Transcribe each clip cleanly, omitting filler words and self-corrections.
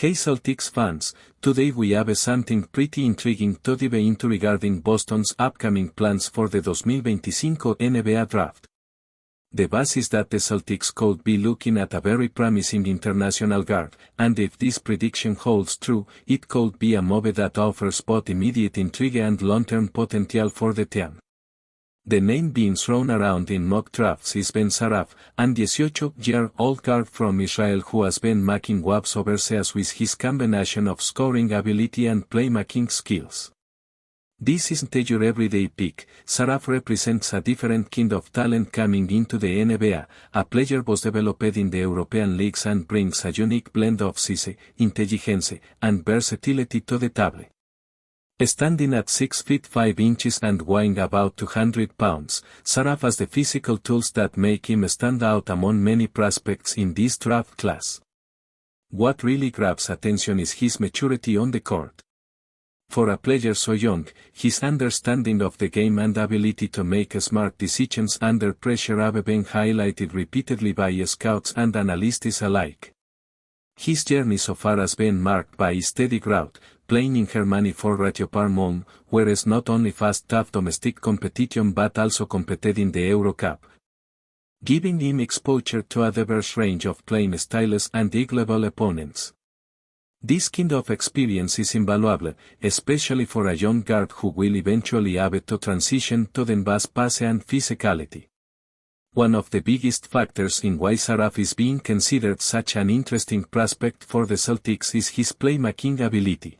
Hey Celtics fans, today we have something pretty intriguing to dive into regarding Boston's upcoming plans for the 2025 NBA draft. The buzz is that the Celtics could be looking at a very promising international guard, and if this prediction holds true, it could be a move that offers both immediate intrigue and long-term potential for the team. The name being thrown around in mock drafts is Ben Saraf, an 18-year-old guard from Israel who has been making waves overseas with his combination of scoring ability and playmaking skills. This isn't your everyday pick. Saraf represents a different kind of talent coming into the NBA, a player was developed in the European leagues and brings a unique blend of size, intelligence, and versatility to the table. Standing at 6 feet 5 inches and weighing about 200 pounds, Saraf has the physical tools that make him stand out among many prospects in this draft class. What really grabs attention is his maturity on the court. For a player so young, his understanding of the game and ability to make smart decisions under pressure have been highlighted repeatedly by scouts and analysts alike. His journey so far has been marked by steady growth, playing in Germany for Parmon, whereas not only faced tough domestic competition but also competed in the Euro Cup, giving him exposure to a diverse range of playing styles and league-level opponents. This kind of experience is invaluable, especially for a young guard who will eventually have to transition to the vast pace and physicality. One of the biggest factors in why Saraf is being considered such an interesting prospect for the Celtics is his playmaking ability.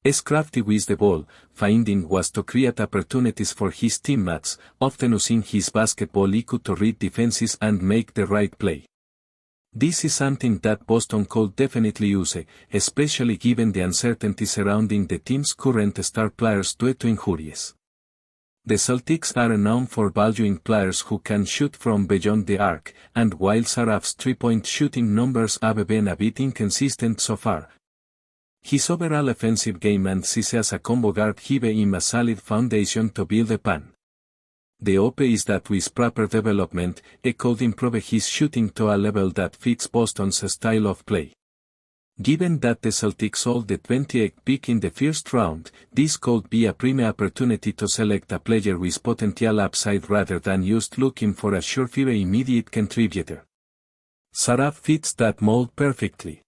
As crafty with the ball, finding ways to create opportunities for his teammates, often using his basketball IQ to read defenses and make the right play. This is something that Boston could definitely use, especially given the uncertainty surrounding the team's current star players due to injuries. The Celtics are known for valuing players who can shoot from beyond the arc, and while Saraf's three-point shooting numbers have been a bit inconsistent so far, his overall offensive game and size as a combo guard give him a solid foundation to build upon. The hope is that with proper development, he could improve his shooting to a level that fits Boston's style of play. Given that the Celtics hold the 28th pick in the first round, this could be a prime opportunity to select a player with potential upside rather than just looking for a surefire immediate contributor. Saraf fits that mold perfectly.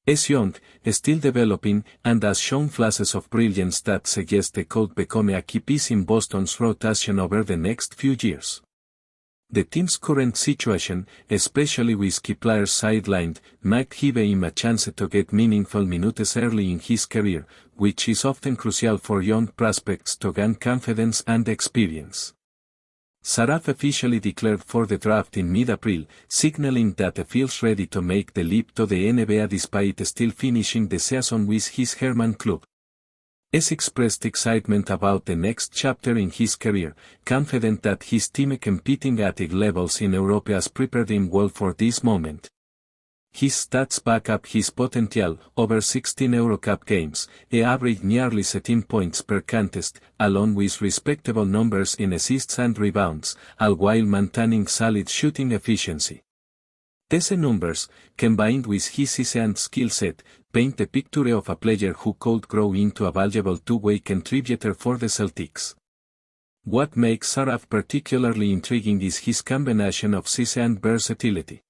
Is young, still developing, and has shown flashes of brilliance that suggest they could become a key piece in Boston's rotation over the next few years. The team's current situation, especially with key players sidelined, might give him a chance to get meaningful minutes early in his career, which is often crucial for young prospects to gain confidence and experience. Saraf officially declared for the draft in mid-April, signaling that he feels ready to make the leap to the NBA despite still finishing the season with his German club. He expressed excitement about the next chapter in his career, confident that his team competing at big levels in Europe has prepared him well for this moment. His stats back up his potential. Over 16 Eurocup games, he averaged nearly 17 points per contest, along with respectable numbers in assists and rebounds, all while maintaining solid shooting efficiency. These numbers, combined with his size and skill set, paint the picture of a player who could grow into a valuable two-way contributor for the Celtics. What makes Saraf particularly intriguing is his combination of size and versatility.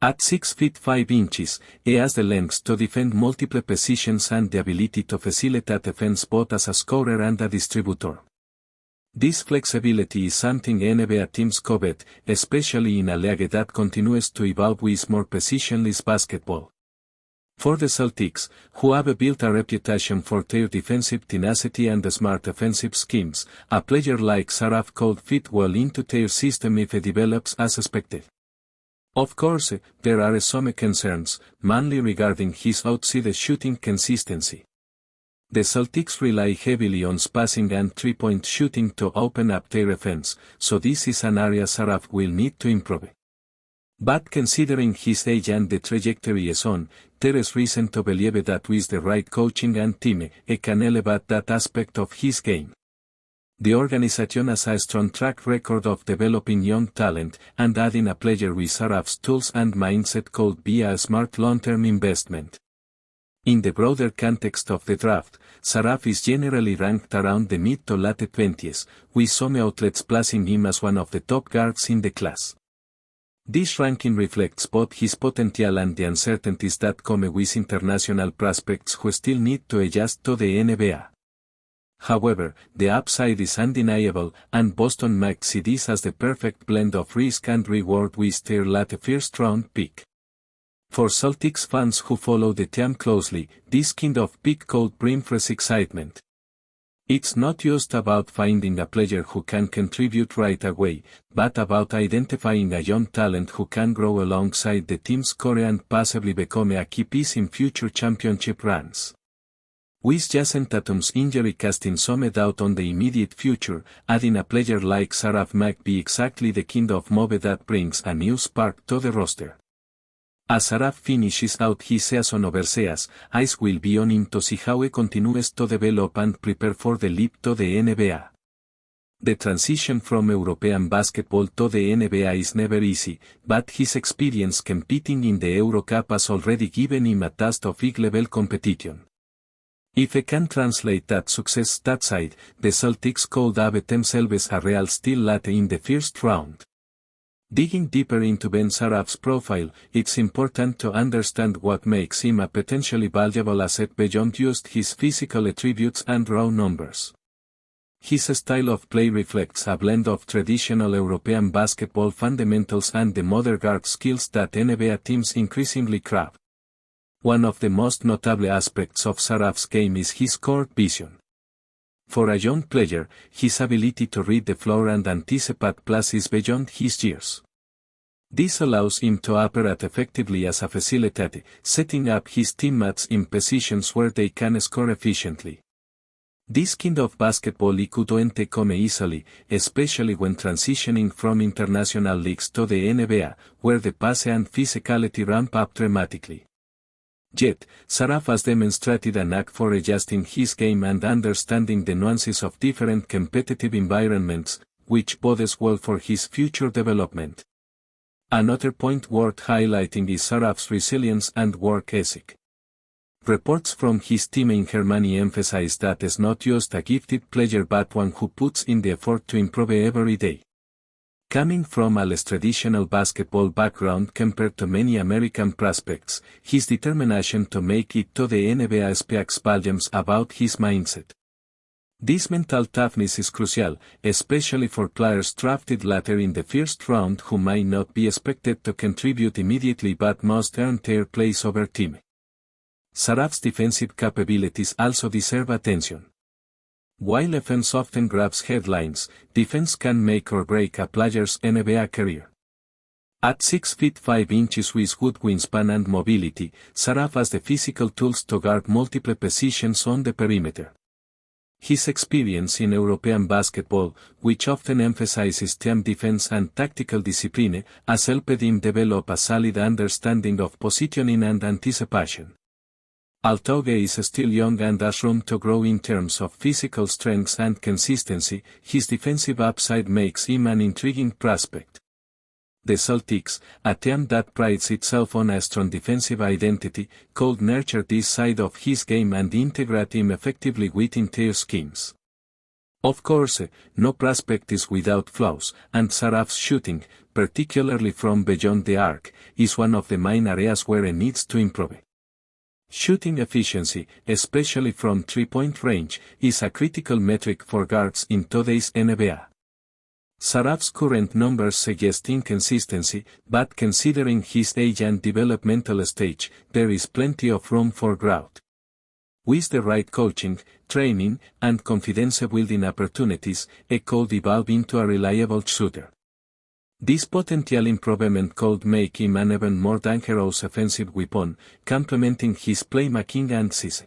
At 6 feet 5 inches, he has the length to defend multiple positions and the ability to facilitate offense both as a scorer and a distributor. This flexibility is something NBA teams covet, especially in a league that continues to evolve with more positionless basketball. For the Celtics, who have built a reputation for their defensive tenacity and smart offensive schemes, a player like Saraf could fit well into their system if he develops as expected. Of course, there are some concerns, mainly regarding his outside shooting consistency. The Celtics rely heavily on passing and three-point shooting to open up their offense, so this is an area Saraf will need to improve. But considering his age and the trajectory he is on, there is reason to believe that with the right coaching and team, he can elevate that aspect of his game. The organization has a strong track record of developing young talent, and adding a player with Saraf's tools and mindset could be a smart long-term investment. In the broader context of the draft, Saraf is generally ranked around the mid to late 20s, with some outlets placing him as one of the top guards in the class. This ranking reflects both his potential and the uncertainties that come with international prospects who still need to adjust to the NBA. However, the upside is undeniable, and Boston might see this as the perfect blend of risk and reward with their late first-round pick. For Celtics fans who follow the team closely, this kind of pick could bring fresh excitement. It's not just about finding a player who can contribute right away, but about identifying a young talent who can grow alongside the team's core and possibly become a key piece in future championship runs. With JAYSON Tatum's injury casting some doubt on the immediate future, adding a player like Saraf might be exactly the kind of move that brings a new spark to the roster. As Saraf finishes out his season overseas, eyes will be on him to see how he continues to develop and prepare for the leap to the NBA. The transition from European basketball to the NBA is never easy, but his experience competing in the Eurocup has already given him a taste of league-level competition. If he can translate that success stateside, the Celtics could have themselves a real steal late in the first round. Digging deeper into Ben Saraf's profile, it's important to understand what makes him a potentially valuable asset beyond just his physical attributes and raw numbers. His style of play reflects a blend of traditional European basketball fundamentals and the modern guard skills that NBA teams increasingly crave. One of the most notable aspects of Saraf's game is his court vision. For a young player, his ability to read the floor and anticipate plays is beyond his years. This allows him to operate effectively as a facilitator, setting up his teammates in positions where they can score efficiently. This kind of basketball couldn't come easily, especially when transitioning from international leagues to the NBA, where the pace and physicality ramp up dramatically. Yet, Saraf has demonstrated a knack for adjusting his game and understanding the nuances of different competitive environments, which bodes well for his future development. Another point worth highlighting is Saraf's resilience and work ethic. Reports from his team in Germany emphasize that he's not just a gifted player but one who puts in the effort to improve every day. Coming from a less traditional basketball background compared to many American prospects, his determination to make it to the NBA speaks volumes about his mindset. This mental toughness is crucial, especially for players drafted later in the first round who might not be expected to contribute immediately but must earn their place over time. Saraf's defensive capabilities also deserve attention. While offense often grabs headlines, defense can make or break a player's NBA career. At 6 feet 5 inches with good wingspan and mobility, Saraf has the physical tools to guard multiple positions on the perimeter. His experience in European basketball, which often emphasizes team defense and tactical discipline, has helped him develop a solid understanding of positioning and anticipation. Although he is still young and has room to grow in terms of physical strength and consistency, his defensive upside makes him an intriguing prospect. The Celtics, a team that prides itself on a strong defensive identity, could nurture this side of his game and integrate him effectively within their schemes. Of course, no prospect is without flaws, and Saraf's shooting, particularly from beyond the arc, is one of the main areas where he needs to improve. Shooting efficiency, especially from three-point range, is a critical metric for guards in today's NBA. Saraf's current numbers suggest inconsistency, but considering his age and developmental stage, there is plenty of room for growth. With the right coaching, training, and confidence building opportunities, he could evolve into a reliable shooter. This potential improvement could make him an even more dangerous offensive weapon, complementing his playmaking and size.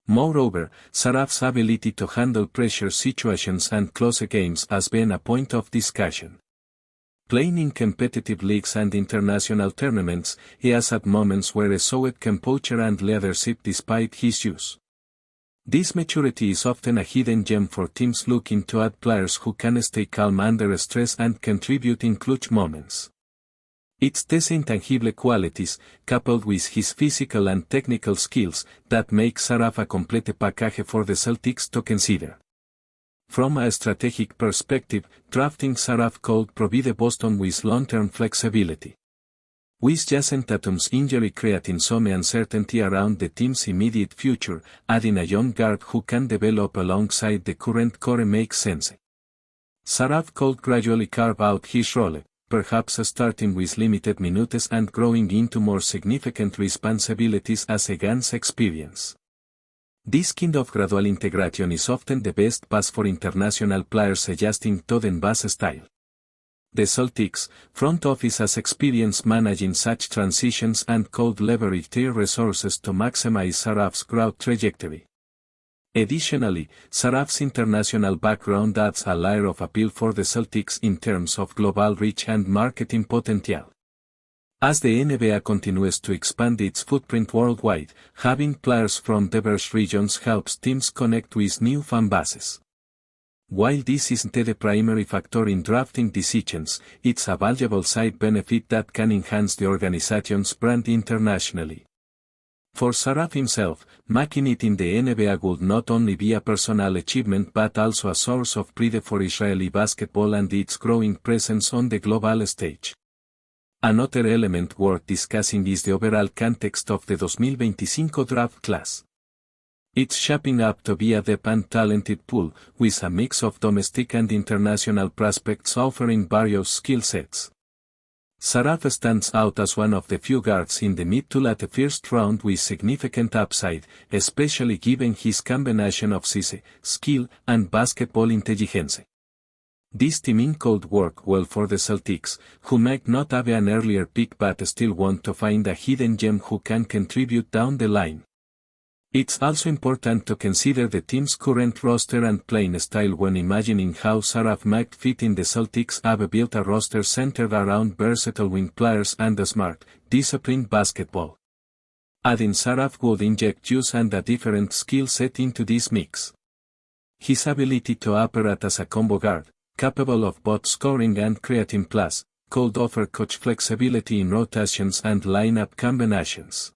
Moreover, Saraf's ability to handle pressure situations and close games has been a point of discussion. Playing in competitive leagues and international tournaments, he has had moments where he showed composure and leadership despite his youth. This maturity is often a hidden gem for teams looking to add players who can stay calm under stress and contribute in clutch moments. It's these intangible qualities, coupled with his physical and technical skills, that make Saraf a complete package for the Celtics to consider. From a strategic perspective, drafting Saraf could provide Boston with long-term flexibility. With JAYSON Tatum's injury creating some uncertainty around the team's immediate future, adding a young guard who can develop alongside the current core makes sense. Saraf could gradually carve out his role, perhaps starting with limited minutes and growing into more significant responsibilities as he gains experience. This kind of gradual integration is often the best path for international players adjusting to the NBA style. The Celtics front office has experience managing such transitions and could leverage their resources to maximize Saraf's growth trajectory. Additionally, Saraf's international background adds a layer of appeal for the Celtics in terms of global reach and marketing potential. As the NBA continues to expand its footprint worldwide, having players from diverse regions helps teams connect with new fan bases. While this isn't the primary factor in drafting decisions, it's a valuable side benefit that can enhance the organization's brand internationally. For Saraf himself, making it in the NBA would not only be a personal achievement but also a source of pride for Israeli basketball and its growing presence on the global stage. Another element worth discussing is the overall context of the 2025 draft class. It's shaping up to be a deep and talented pool, with a mix of domestic and international prospects offering various skill sets. Saraf stands out as one of the few guards in the mid to late first round with significant upside, especially given his combination of size, skill, and basketball intelligence. This teaming could work well for the Celtics, who might not have an earlier pick but still want to find a hidden gem who can contribute down the line. It's also important to consider the team's current roster and playing style when imagining how Saraf might fit in. The Celtics have built a roster centered around versatile wing players and a smart, disciplined basketball. Adding Saraf would inject juice and a different skill set into this mix. His ability to operate as a combo guard, capable of both scoring and creating plus, could offer coach flexibility in rotations and lineup combinations.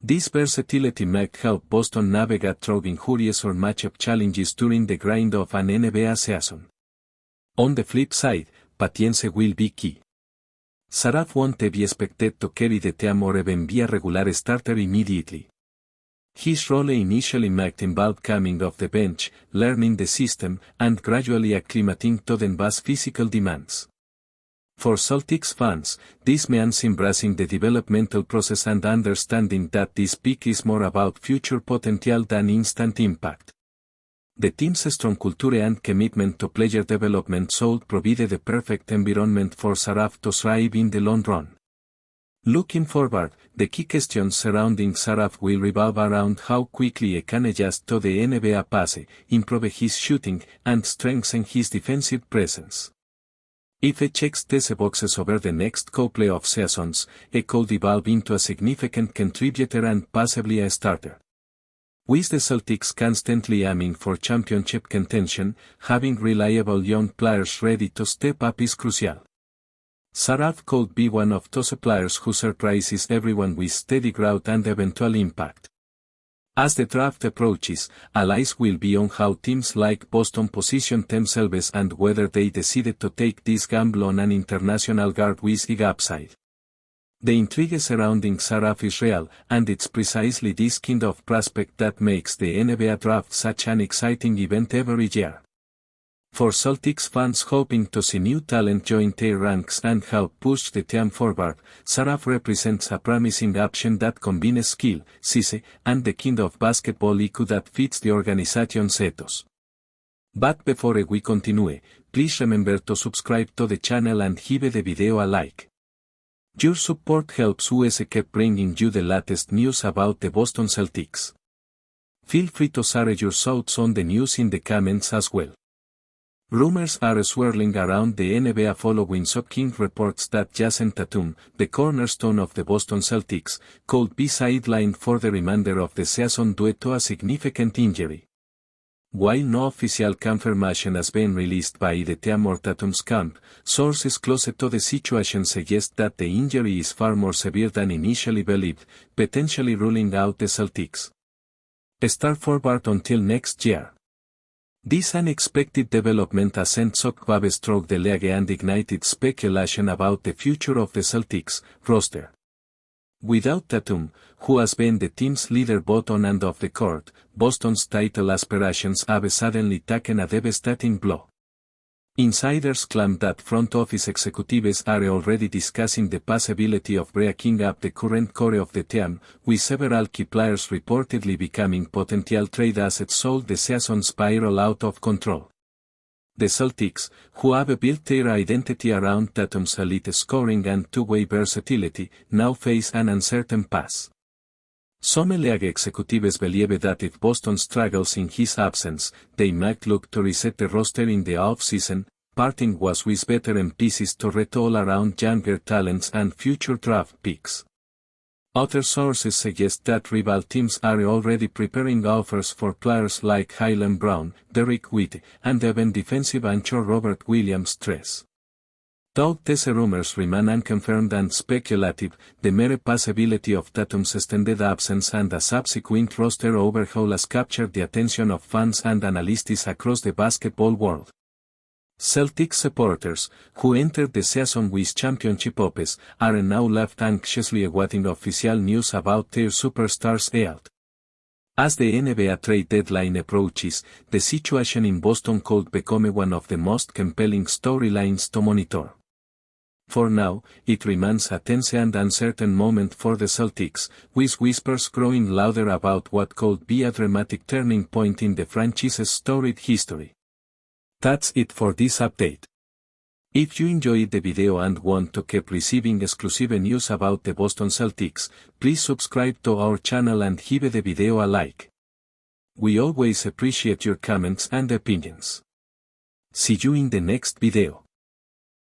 This versatility might help Boston navigate through injuries or matchup challenges during the grind of an NBA season. On the flip side, patience will be key. Saraf won't be expected to carry the team or even be a regular starter immediately. His role initially might involve coming off the bench, learning the system, and gradually acclimating to the NBA's physical demands. For Celtics fans, this means embracing the developmental process and understanding that this pick is more about future potential than instant impact. The team's strong culture and commitment to player development should provide the perfect environment for Saraf to thrive in the long run. Looking forward, the key questions surrounding Saraf will revolve around how quickly he can adjust to the NBA pace, improve his shooting, and strengthen his defensive presence. If he checks these boxes over the next couple of seasons, he could evolve into a significant contributor and possibly a starter. With the Celtics constantly aiming for championship contention, having reliable young players ready to step up is crucial. Saraf could be one of those players who surprises everyone with steady growth and eventual impact. As the draft approaches, all eyes will be on how teams like Boston position themselves and whether they decided to take this gamble on an international guard with big upside. The intrigue surrounding Saraf is real, and it's precisely this kind of prospect that makes the NBA draft such an exciting event every year. For Celtics fans hoping to see new talent join their ranks and help push the team forward, Saraf represents a promising option that combines skill, size, and the kind of basketball IQ that fits the organization's ethos. But before we continue, please remember to subscribe to the channel and give the video a like. Your support helps us keep bringing you the latest news about the Boston Celtics. Feel free to share your thoughts on the news in the comments as well. Rumors are swirling around the NBA following shocking reports that JAYSON Tatum, the cornerstone of the Boston Celtics, could be sidelined for the remainder of the season due to a significant injury. While no official confirmation has been released by the team or TATUM's camp, sources close to the situation suggest that the injury is far more severe than initially believed, potentially ruling out the Celtics' star forward until next year. This unexpected development has sent shock waves through the league and ignited speculation about the future of the Celtics' roster. Without TATUM, who has been the team's leader both on and off the court, Boston's title aspirations have suddenly taken a devastating blow. Insiders claim that front office executives are already discussing the possibility of breaking up the current core of the team, with several key players reportedly becoming potential trade assets should the season spiral out of control. The Celtics, who have built their identity around Tatum's elite scoring and two-way versatility, now face an uncertain path. Some league executives believe that if Boston struggles in his absence, they might look to reset the roster in the off-season, parting ways with veteran pieces to retool around younger talents and future draft picks. Other sources suggest that rival teams are already preparing offers for players like Jaylen Brown, Derrick White, and even defensive anchor Robert Williams III. Though these rumors remain unconfirmed and speculative, the mere possibility of Tatum's extended absence and a subsequent roster overhaul has captured the attention of fans and analysts across the basketball world. Celtics supporters, who entered the season with championship hopes, are now left anxiously awaiting official news about their superstars' health. As the NBA trade deadline approaches, the situation in Boston could become one of the most compelling storylines to monitor. For now, it remains a tense and uncertain moment for the Celtics, with whispers growing louder about what could be a dramatic turning point in the franchise's storied history. That's it for this update. If you enjoyed the video and want to keep receiving exclusive news about the Boston Celtics, please subscribe to our channel and give the video a like. We always appreciate your comments and opinions. See you in the next video.